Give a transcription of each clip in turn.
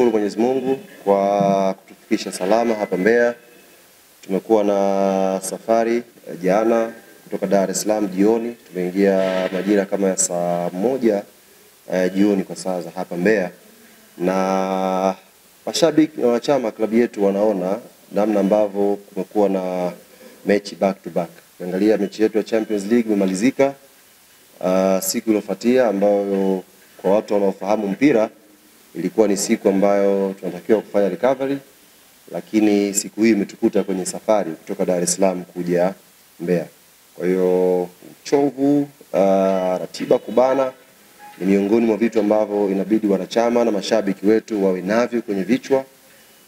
Tunamshukuru Mwenyezi Mungu kwa kutufikisha salama hapa Mbeya. Tumekuwa na safari jana kutoka Dar es Salaam jioni. Tumeingia majira kama ya saa 1 jioni kwa saa za hapa Mbeya. Na mashabiki na wanachama klabu yetu wanaona namna ambavyo kumekuwa na mechi back to back. Ukiangalia mechi yetu ya Champions League imemalizika siku iliyofuatia, ambayo kwa watu wanaofahamu mpira ilikuwa ni siku ambayo tunatakiwa kufanya recovery, lakini siku hii imetukuta kwenye safari kutoka Dar es Salaam kuja Mbeya. Kwa hiyo uchovu, ratiba kubana ni miongoni mwa vitu ambavyo inabidi wanachama na mashabiki wetu wawe navyo kwenye vichwa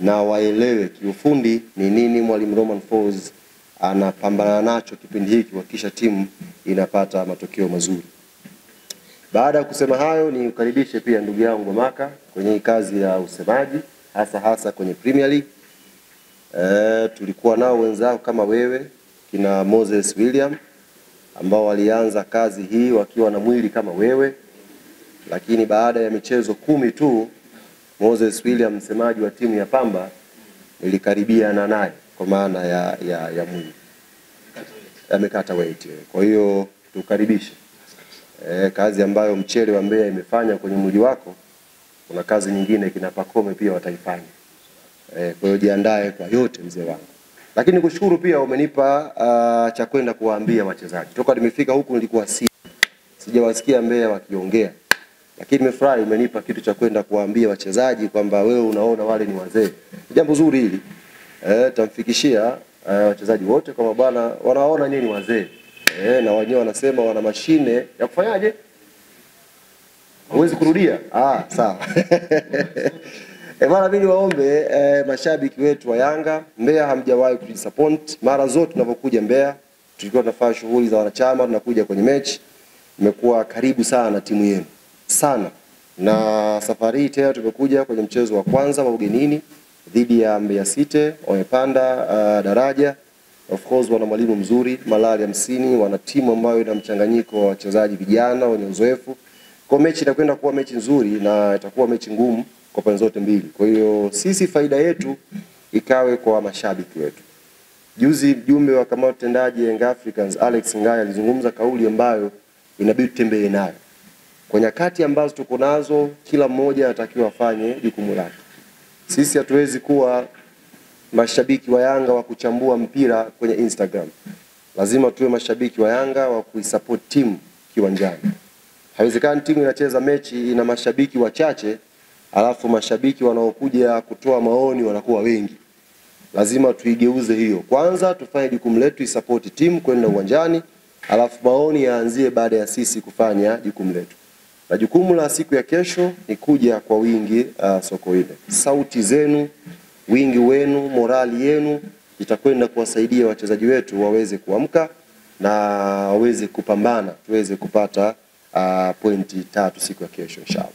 na waelewe kiufundi ni nini Mwalimu Romain Folz anapambana nacho kipindi hiki kuhakikisha timu inapata matokeo mazuri. Baada ya kusema hayo, ni ukaribishe pia ndugu yangu Mamaka kwenye kazi ya usemaji, hasa kwenye Premier League. Tulikuwa nao wenzao kama wewe kina Moses William ambao walianza kazi hii wakiwa na mwili kama wewe, lakini baada ya michezo 10 tu Moses William msemaji wa timu ya Pamba nilikaribiana naye kwa maana ya mwili amekata weight. Kwa hiyo tukaribishe kazi ambayo mchele wa Mbeya imefanya kwenye mwili wako, kuna kazi nyingine kina Pakome pia wataifanya. Kwa hiyo jiandae kwa yote mzee wangu. Lakini kushukuru pia umenipa cha kwenda kuwaambia wachezaji. Toka nimefika huku nilikuwa sijawasikia Mbeya wakiongea. Lakini nimefurahi umenipa kitu cha kwenda kuwaambia wachezaji kwamba wewe unaona wale ni wazee. Jambo zuri hili. Tamfikishia wachezaji wote kama bwana wanaona nini wazee. Na wenyewe wanasema wana mashine ya kufanyaje? Huwezi kurudia. Sawa. Bwana mimi waombe mashabiki wetu wa Yanga, Mbeya hamjawahi kudisappoint. Mara zote tunapokuja Mbeya, tulikuwa tunafanya shughuli za wanachama, tunakuja kwenye mechi. Imekuwa karibu sana na timu yenu. Sana. Na safari hii tena tumekuja kwenye mchezo wa kwanza wa ugenini dhidi ya Mbeya City, wamepanda daraja. Of course wana mwalimu mzuri, Malali 50, wana timu ambayo ina mchanganyiko wa wachezaji vijana wenye uzoefu. Kwa mechi itakwenda kuwa mechi nzuri na itakuwa mechi ngumu kwa pande zote mbili. Kwa hiyo sisi faida yetu ikawe kwa mashabiki wetu. Juzi mjumbe wa kamati tendaji Young Africans Alex Ngaya alizungumza kauli ambayo inabidi tutembee nayo. Kwa nyakati ambazo tuko nazo kila mmoja anatakiwa afanye jukumu lake. Sisi hatuwezi kuwa mashabiki wa Yanga wa kuchambua mpira kwenye Instagram. Lazima tuwe mashabiki wa Yanga wa kuisupport timu kiwanjani. Haiwezekani timu inacheza mechi ina mashabiki wachache alafu mashabiki wanaokuja kutoa maoni wanakuwa wengi. Lazima tuigeuze hiyo. Kwanza tufanye jukumu letu isupport timu kwenda uwanjani, alafu maoni yaanzie baada ya sisi kufanya jukumu letu. Na jukumu la siku ya kesho ni kuja kwa wingi Sokoine. Sauti zenu, wingi wenu, morali yenu itakwenda kuwasaidia wachezaji wetu waweze kuamka na waweze kupambana tuweze kupata pointi 3 siku ya kesho inshallah.